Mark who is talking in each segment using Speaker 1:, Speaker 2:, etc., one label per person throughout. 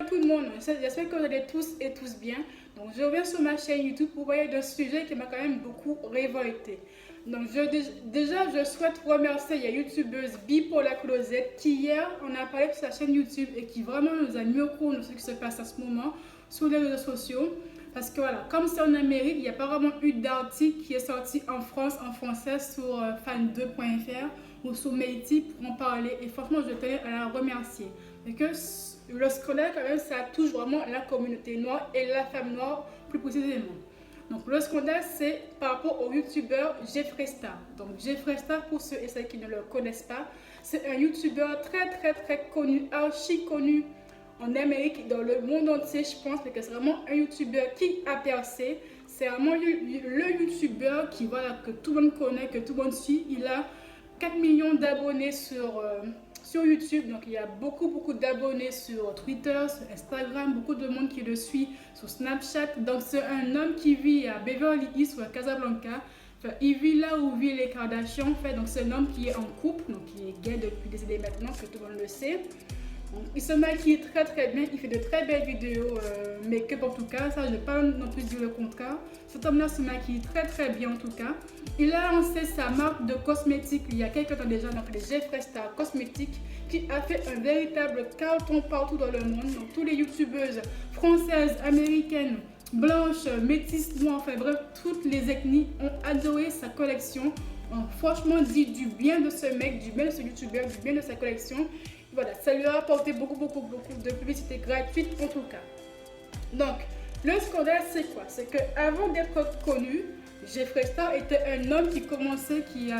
Speaker 1: tout le monde, j'espère que vous allez tous et tous bien. Donc je reviens sur ma chaîne YouTube pour parler d'un sujet qui m'a quand même beaucoup révolté. Donc déjà je souhaite remercier la youtubeuse Bi pour la Closette qui hier on a parlé sur sa chaîne YouTube et qui vraiment nous a mis au courant de ce qui se passe en ce moment sur les réseaux sociaux. Parce que voilà, comme c'est en Amérique, il n'y a pas vraiment eu d'article qui est sorti en France, en français, sur fan2.fr ou sur Métis pour en parler. Et franchement, je tenais à la remercier. Et que le scandale, quand même, ça touche vraiment la communauté noire et la femme noire plus précisément. Donc le scandale, c'est par rapport au youtubeur Jeffree Star. Donc Jeffree Star, pour ceux et celles qui ne le connaissent pas, c'est un youtubeur très connu, archi connu en Amérique, dans le monde entier, je pense, parce que c'est vraiment un youtubeur qui a percé. C'est vraiment le youtubeur qui, voilà, que tout le monde connaît, que tout le monde suit. Il a 4 millions d'abonnés sur YouTube, donc il y a beaucoup d'abonnés sur Twitter, sur Instagram, beaucoup de monde qui le suit sur Snapchat. Donc c'est un homme qui vit à Beverly Hills ou à Casablanca. Enfin, il vit là où vivent les Kardashians, en fait. Donc c'est un homme qui est en couple, donc qui est gay depuis des années maintenant, que tout le monde le sait. Il se maquille très bien, il fait de très belles vidéos make-up en tout cas, ça je ne vais pas non plus dire le contraire. Cet homme-là se maquille très bien en tout cas. Il a lancé sa marque de cosmétiques il y a quelques temps déjà, donc les Jeffree Star Cosmétiques, qui a fait un véritable carton partout dans le monde. Donc tous les youtubeuses françaises, américaines, blanches, métisses, noires, enfin bref, toutes les ethnies ont adoré sa collection. On franchement dit du bien de ce mec, du bien de ce youtubeur, du bien de sa collection. Voilà, ça lui a apporté beaucoup de publicité gratuite en tout cas. Donc, le scandale c'est quoi? C'est qu'avant d'être connu, Jeffree Star était un homme qui commençait, qui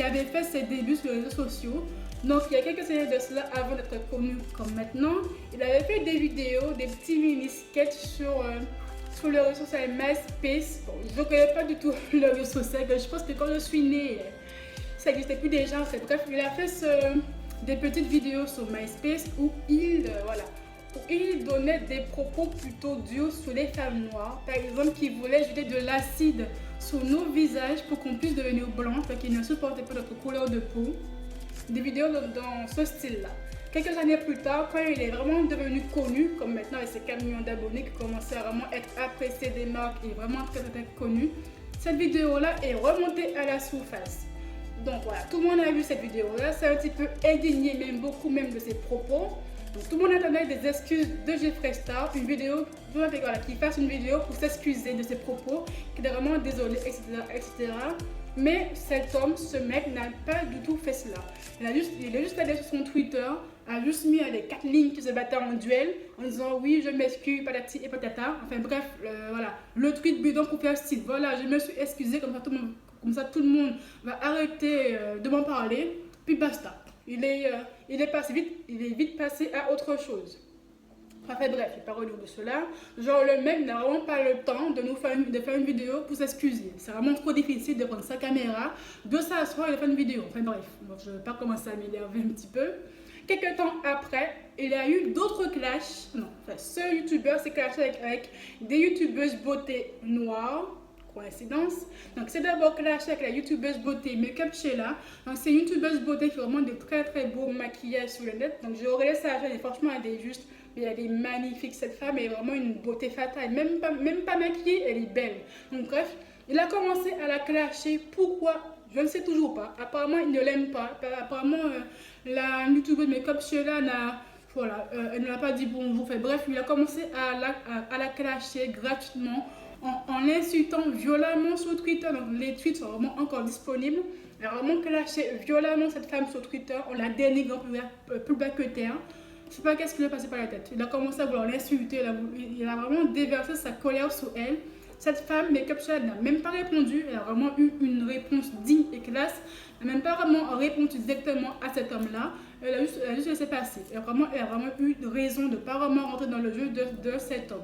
Speaker 1: avait fait ses débuts sur les réseaux sociaux. Donc, il y a quelques années de cela, avant d'être connu comme maintenant, il avait fait des vidéos, des petits mini-sketchs sur le réseau social MySpace. Bon, je ne connais pas du tout le réseau social, je pense que quand je suis née, ça n'existait plus déjà. Bref, il a fait des petites vidéos sur MySpace où il donnait des propos plutôt durs sur les femmes noires. Par exemple, qu'il voulait jeter de l'acide sur nos visages pour qu'on puisse devenir blancs, parce qu'il ne supportait pas notre couleur de peau. Des vidéos dans ce style-là. Quelques années plus tard, quand il est vraiment devenu connu, comme maintenant avec ses 4 millions d'abonnés qui commençaient à vraiment être appréciés des marques et vraiment très connu, cette vidéo-là est remontée à la surface. Donc voilà, tout le monde a vu cette vidéo-là, c'est un petit peu indigné, même beaucoup même de ses propos. Donc tout le monde attendait des excuses de Jeffree Star, une vidéo, voilà, qu'il fasse une vidéo pour s'excuser de ses propos, qu'il est vraiment désolé, etc. Mais cet homme, ce mec, n'a pas du tout fait cela. Il est juste allé sur son Twitter, a juste mis les 4 lignes qui se battaient en duel, en disant oui, je m'excuse, patati et patata. Enfin bref, voilà, le tweet bidon pour faire style. Voilà, je me suis excusé, comme ça tout le monde va arrêter de m'en parler, puis basta. Il est vite passé à autre chose. Enfin bref, il parle de cela. Genre le mec n'a vraiment pas le temps de faire une vidéo pour s'excuser. C'est vraiment trop difficile de prendre sa caméra, de s'asseoir et de faire une vidéo. Enfin bref, je ne vais pas commencer à m'énerver un petit peu. Quelques temps après, il y a eu d'autres clashs. Non, enfin, ce youtubeur s'est clashé avec des youtubeuses beauté noires. Coïncidence. Donc c'est d'abord clashé avec la youtubeuse beauté Make-up Sheila. Donc c'est une youtubeuse beauté qui a vraiment de très beaux maquillages sur le net. Donc je regardé sa chaîne et franchement elle est magnifique. Cette femme est vraiment une beauté fatale. Même pas maquillée, elle est belle. Donc bref, il a commencé à la clasher. Pourquoi? Je ne sais toujours pas. Apparemment il ne l'aime pas. Apparemment la youtubeuse Make-up Sheila elle ne l'a pas dit bonjour. Enfin, bref, il a commencé à la clasher gratuitement en l'insultant violemment sur Twitter. Donc les tweets sont vraiment encore disponibles. Il a vraiment clashé violemment cette femme sur Twitter en la dénigrant plus bas que terre. Je ne sais pas qu'est-ce qui lui est passé par la tête. Il a commencé à vouloir l'insulter, il a vraiment déversé sa colère sur elle. Cette femme, Make-up Sheila, n'a même pas répondu. Elle a vraiment eu une réponse digne et classe. Elle n'a même pas vraiment répondu directement à cet homme-là. Elle a juste laissé passer. Elle a vraiment eu raison de ne pas vraiment rentrer dans le jeu de cet homme.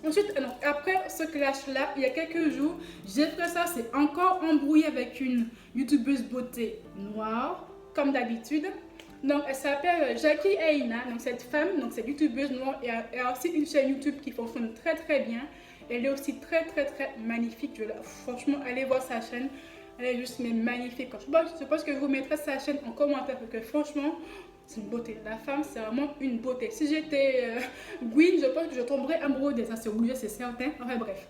Speaker 1: Ensuite, après ce clash-là, il y a quelques jours, Jeffree Star s'est encore embrouillé avec une youtubeuse beauté noire, comme d'habitude. Donc, elle s'appelle Jackie Aina. Donc, cette femme, cette youtubeuse noire, elle a aussi une chaîne YouTube qui fonctionne très bien. Elle est aussi très magnifique. Franchement, allez voir sa chaîne. Elle est juste mais magnifique. Je pense que je vous mettrai sa chaîne en commentaire parce que franchement, c'est une beauté. La femme, c'est vraiment une beauté. Si j'étais Gwyn, je pense que je tomberais amoureuse de ça. C'est obligé, c'est certain. Enfin bref.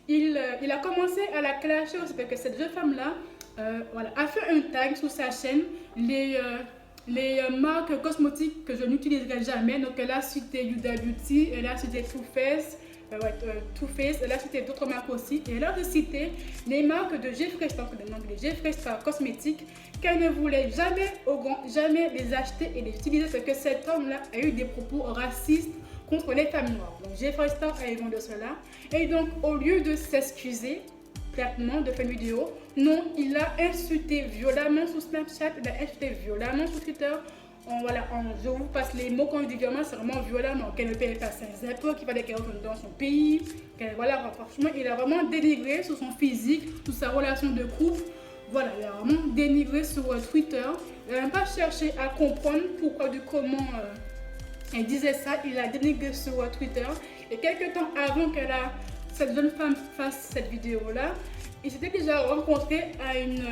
Speaker 1: Il a commencé à la clasher aussi parce que cette jeune femme-là voilà, a fait un tag sur sa chaîne. Les marques cosmétiques que je n'utiliserai jamais. Donc elle a cité Huda Beauty, elle a cité Too Faced, elle a cité d'autres marques aussi. Et elle a cité les marques de Jeffree Star, donc les Jeffree Star cosmétiques, qu'elle ne voulait jamais au grand jamais les acheter et les utiliser parce que cet homme-là a eu des propos racistes contre les femmes noires. Donc Jeffree Star a évoqué de cela. Et donc au lieu de s'excuser platement de faire une vidéo, non, il a insulté violemment sur Snapchat, il a insulté violemment sur Twitter. Je vous passe les mots quand je dis violemment, c'est vraiment violemment, qu'elle ne paye pas ses impôts, qu'il fallait qu'elle retourne dans son pays, voilà, franchement, il a vraiment dénigré sur son physique, sur sa relation de couple. Voilà, il a vraiment dénigré sur Twitter. Il n'a même pas cherché à comprendre pourquoi, comment elle disait ça. Il a dénigré sur Twitter. Et quelques temps avant cette jeune femme fasse cette vidéo-là, ils s'étaient déjà rencontrés à une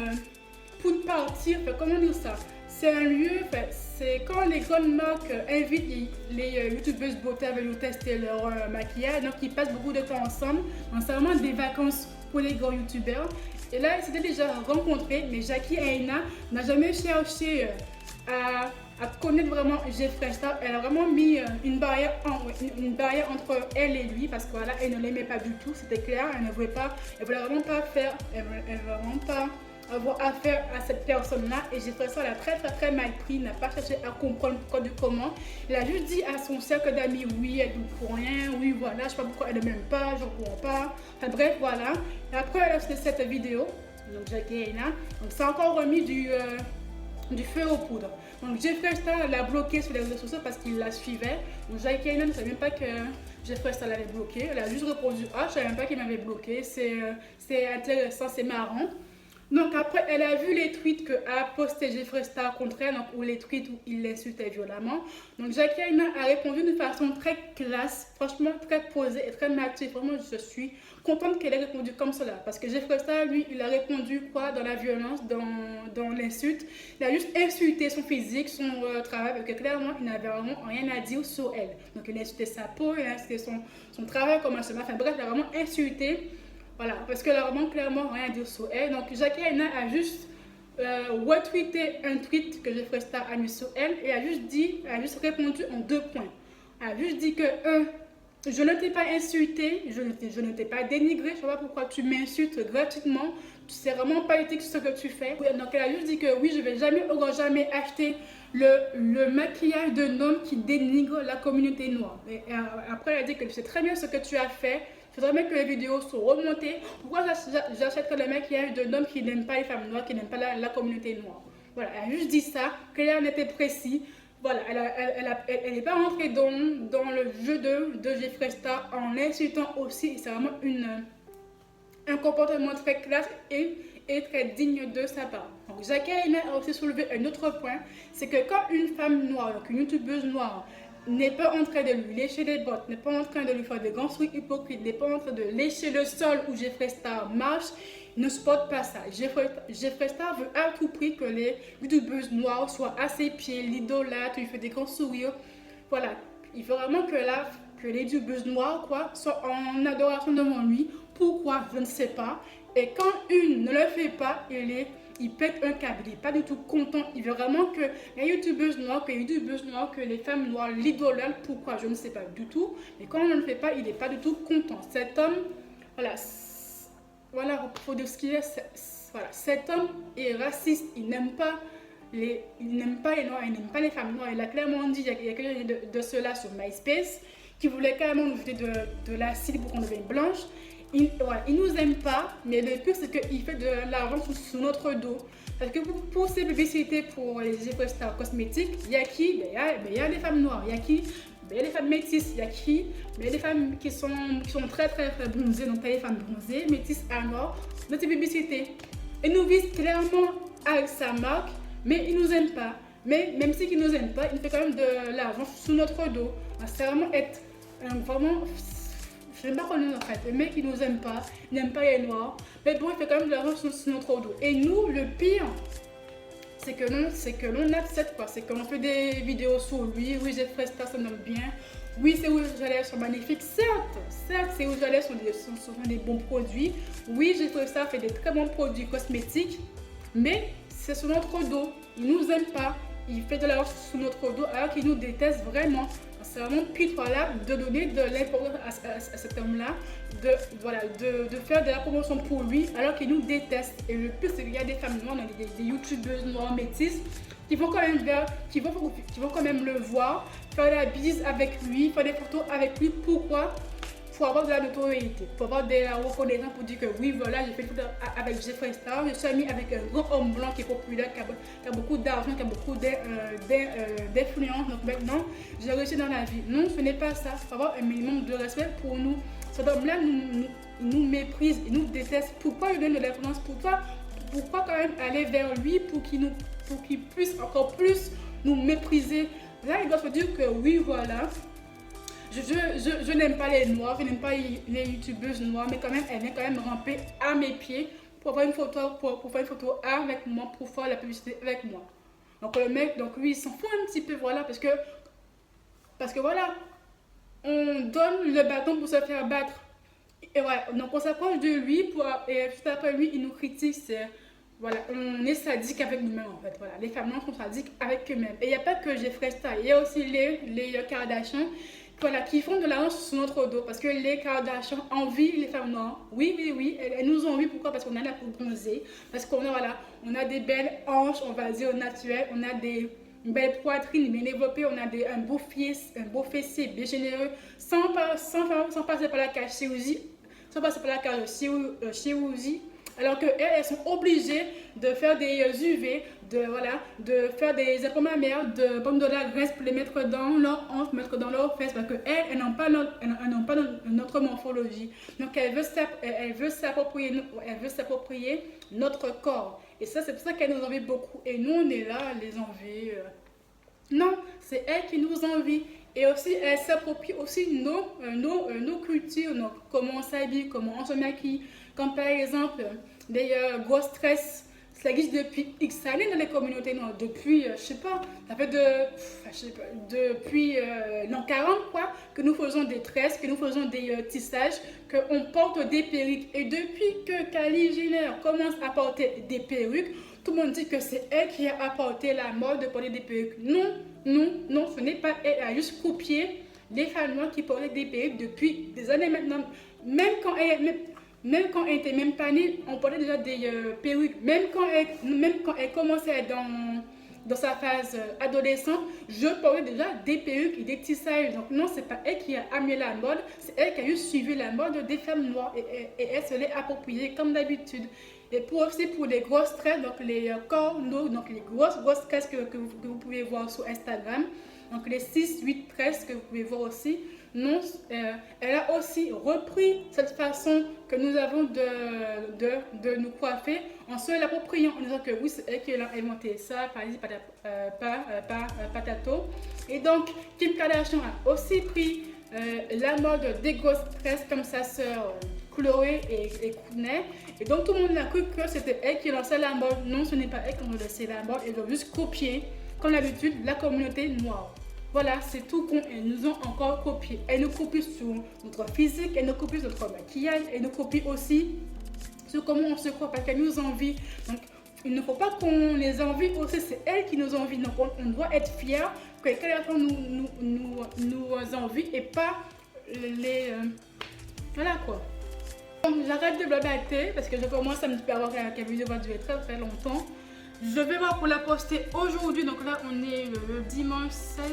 Speaker 1: pool party. Comment dire ça? C'est un lieu, c'est quand les grandes marques invitent les youtubeuses beauté à venir tester leur maquillage. Donc ils passent beaucoup de temps ensemble. Donc c'est vraiment des vacances pour les grands youtubeurs. Et là, ils s'étaient déjà rencontrés, mais Jackie Aina n'a jamais cherché à connaître vraiment Jeffree Star. Elle a vraiment mis une barrière entre elle et lui parce que voilà, elle ne l'aimait pas du tout, c'était clair. Elle voulait vraiment pas avoir affaire à cette personne-là. Et Jeffree Star l'a très mal pris, n'a pas cherché à comprendre pourquoi du comment. Il a juste dit à son cercle d'amis, oui, elle ne pour rien, oui, voilà, je sais pas pourquoi elle ne m'aime pas, je ne comprends pas. Enfin bref, voilà. Et après, elle a fait cette vidéo, donc Jackie Aina, donc ça a encore remis du feu aux poudres. Donc Jeffree Star l'a bloqué sur les réseaux sociaux parce qu'il la suivait. Donc Jackie Aina ne savait même pas que Jeffree Star l'avait bloqué. Elle a juste répondu « Ah, je ne savais même pas qu'il m'avait bloqué, c'est intéressant, c'est marrant ». Donc après, elle a vu les tweets qu'a posté Jeffree Star contre elle, donc, ou les tweets où il l'insultait violemment. Donc Jackie Aina a répondu d'une façon très classe, franchement très posée et très mature. Vraiment, je suis contente qu'elle ait répondu comme cela. Parce que Jeffree Star, lui, il a répondu quoi? Dans la violence, dans l'insulte. Il a juste insulté son physique, son travail, parce que clairement, il n'avait vraiment rien à dire sur elle. Donc il a insulté sa peau, il a insulté son travail, comment ça va. Enfin bref, il a vraiment insulté. Voilà, parce qu'elle a vraiment clairement rien à dire sur elle. Donc Jackie Aina a juste retweeté un tweet que Jeffree Star a mis sur elle et a juste répondu en 2 points. Elle a juste dit que je ne t'ai pas insulté, je ne t'ai pas dénigré, je ne sais pas pourquoi tu m'insultes gratuitement, c'est vraiment pas éthique ce que tu fais. Donc elle a juste dit que oui, je vais jamais acheter le maquillage d'un homme qui dénigre la communauté noire. Et après elle a dit que c'est très bien ce que tu as fait. Il faudrait même que les vidéos soient remontées. Pourquoi j'achèterais le maquillage d'un homme qui n'aime pas les femmes noires, qui n'aime pas la communauté noire? Voilà, elle a juste dit ça, clair, net et précis. Voilà, elle n'est pas rentrée dans le jeu de Jeffree Star en l'insultant aussi. C'est vraiment un comportement très classe et très digne de sa part. Donc Jackie Aina a aussi soulevé un autre point, c'est que quand une femme noire, donc une youtubeuse noire, n'est pas en train de lui lécher les bottes, n'est pas en train de lui faire des grands sourires hypocrites, n'est pas en train de lécher le sol où Jeffree Star marche, ne supporte pas ça. Jeffree Star veut à tout prix que les youtubeuses noires soient à ses pieds, l'idolâtre, lui fait des grands sourires. Voilà, il veut vraiment que les youtubeuses noires soient en adoration devant lui. Pourquoi? Je ne sais pas. Et quand une ne le fait pas, il pète un câble, il n'est pas du tout content. Il veut vraiment que les youtubeuses noires, que les femmes noires l'idolâtrent. Pourquoi? Je ne sais pas du tout. Mais quand on ne le fait pas, il n'est pas du tout content. Cet homme, voilà, faut dire ce qu'il est. Voilà, cet homme est raciste. Il n'aime pas les noirs, il n'aime pas les femmes noires. Il a clairement dit, il y a quelqu'un de cela sur MySpace, qui voulait carrément nous jeter de l'acide pour qu'on devienne blanche. Il nous aime pas, mais le pire c'est qu'il fait de l'argent sous notre dos. Parce que pour ces publicités pour les Jeffree Star cosmétiques, il y a qui? Il y a des femmes noires, il y a qui? Il y a des femmes métisses, il y a qui? Il y a des femmes qui sont très bronzées, donc pas des femmes bronzées, métisses à noir, dans ces publicités. Ils nous visent clairement avec sa marque, mais ils nous aiment pas. Mais même s'ils ne nous aiment pas, il fait quand même de l'argent sous notre dos. C'est vraiment Je n'aime pas qu'on nous en fait. Le mec, il nous aime pas, il n'aime pas les noirs. Mais bon, il fait quand même de l'argent sur notre dos. Et nous, le pire, c'est que l'on accepte quoi. C'est qu'on fait des vidéos sur lui. Oui, j'ai fait ça m'aime bien. Oui, c'est où j'allais sont magnifiques. Certes, c'est où j'allais sont des bons produits. Oui, j'ai fait ça, fait des très bons produits cosmétiques. Mais c'est sur notre dos. Il nous aime pas. Il fait de l'argent sur notre dos alors qu'il nous déteste vraiment. C'est vraiment pitoyable de donner de l'importance à cet homme-là, de faire de la promotion pour lui alors qu'il nous déteste. Et le plus, c'est qu'il y a des femmes noires, des youtubeuses noires métisses qui vont quand même le voir, faire la bise avec lui, faire des photos avec lui. Pourquoi? Pour avoir de la notoriété, pour avoir de la reconnaissance, pour dire que oui, voilà, j'ai fait une photo avec Jeffree Star, je suis amie avec un grand homme blanc qui est populaire, qui a beaucoup d'argent, qui a beaucoup d'influence. Donc maintenant, j'ai réussi dans la vie. Non, ce n'est pas ça. Il faut avoir un minimum de respect pour nous. Cet homme-là nous méprise, il nous déteste. Pourquoi lui donner de l'influence? Pourquoi quand même aller vers lui pour qu'il puisse encore plus nous mépriser? Là, il doit se dire que oui, voilà. Je n'aime pas les noirs, je n'aime pas les youtubeuses noires, mais quand même, elle vient quand même ramper à mes pieds pour faire une photo, pour faire une photo avec moi, pour faire la publicité avec moi. Donc le mec, donc lui, il s'en fout un petit peu, voilà, parce que voilà, on donne le bâton pour se faire battre. Et voilà, donc on s'approche de lui, et juste après lui, il nous critique, voilà, on est sadique avec nous-mêmes en fait, voilà, les femmes noires sont sadiques avec eux-mêmes. Et il n'y a pas que Jeffree Star, il y a aussi les Kardashians, voilà, qui font de l'argent sur notre dos parce que les Kardashians envient les femmes noires. Oui, elles nous envient. Pourquoi? Parce qu'on a la peau bronzée, parce qu'on a, voilà, on a des belles hanches, on va dire au naturel, on a une belle poitrine bien développée, on a un beau fessier bien généreux, sans passer par la cage chirurgie, alors qu'elles sont obligées de faire des UV, de faire des impôts mammaires, de la graisse pour les mettre dans leur hanche, mettre dans leurs fesses, parce qu'elles n'ont pas notre morphologie. Donc elles veulent s'approprier notre corps. Et ça, c'est pour ça qu'elles nous envient beaucoup. Et nous, on est là à les envier. Non, c'est elles qui nous envient. Et aussi, elles s'approprient aussi nos cultures, comment on s'habille, comment on se maquille. Comme par exemple, des grosses tresses, ça existe depuis X années dans les communautés noires. Depuis, je sais pas, ça fait depuis l'an 40, quoi, que nous faisons des tresses, que nous faisons des tissages, qu'on porte des perruques. Et depuis que Kylie Jenner commence à porter des perruques, tout le monde dit que c'est elle qui a apporté la mode de porter des perruques. Non, ce n'est pas elle. Elle a juste copié les femmes noires qui portaient des perruques depuis des années maintenant. Même quand elle était même pas née, on portait déjà des perruques. Même quand elle commençait à être dans sa phase adolescente, je portais déjà des perruques et des tissages. Donc non, c'est pas elle qui a amené la mode, c'est elle qui a juste suivi la mode des femmes noires et elle se l'est appropriée comme d'habitude. Et aussi pour les grosses tresses, donc les cornos, donc les grosses tresses que vous pouvez voir sur Instagram, donc les 6-8 tresses que vous pouvez voir aussi. Non, elle a aussi repris cette façon que nous avons de nous coiffer en se l'appropriant, en disant que oui, c'est elle qui a inventé ça, par exemple, patato. Et donc, Kim Kardashian a aussi pris la mode des grosses tresses comme sa sœur Chloé et Kourtney. Et donc, tout le monde a cru que c'était elle qui lançait la mode. Non, ce n'est pas elle qui a lancé la mode. Elles ont juste copié, comme d'habitude, la communauté noire. Voilà, c'est tout con. Elles nous ont encore copié. Elles nous copient sur notre physique, elles nous copient sur notre maquillage, elles nous copient aussi sur comment on se croit, parce qu'elles nous envient. Donc, il ne faut pas qu'on les envie aussi, c'est elles qui nous envient. Donc, on doit être fiers que quelqu'un nous envie et pas les... voilà quoi. Donc, j'arrête de blablater parce que je commence à me dire que la vidéo va durer très longtemps. Je vais voir pour la poster aujourd'hui. Donc là, on est le dimanche 16.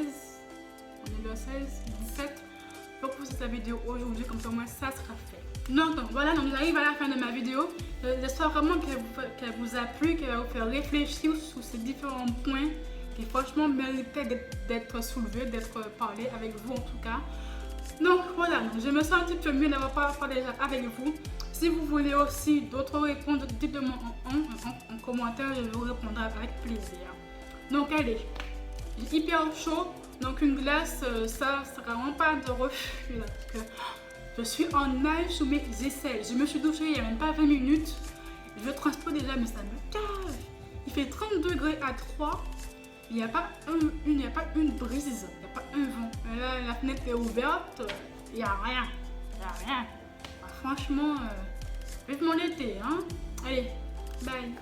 Speaker 1: On est le 16, 17. Je vais poster cette vidéo aujourd'hui, comme ça, au moins, ça sera fait. Donc voilà, donc j'arrive à la fin de ma vidéo. J'espère vraiment qu'elle vous a plu, qu'elle va vous faire réfléchir sur ces différents points qui, franchement, méritaient d'être soulevés, d'être parlés avec vous en tout cas. Donc voilà, je me sens un petit peu mieux d'avoir parlé déjà avec vous. Si vous voulez aussi d'autres réponses, dites-moi en commentaire, je vous répondrai avec plaisir. Donc allez, j'ai hyper chaud, donc une glace, ça sera vraiment pas de refus là, parce que Je suis en nage sous mes aisselles. Je me suis douchée il n'y a même pas 20 minutes. Je transpire déjà, mais ça me cave. Il fait 30 degrés à 3. Il n'y a pas une brise. Il n'y a pas un vent. Là, la fenêtre est ouverte. Il n'y a rien. Il n'y a rien. Ah, franchement, vivement l'été. Hein? Allez, bye.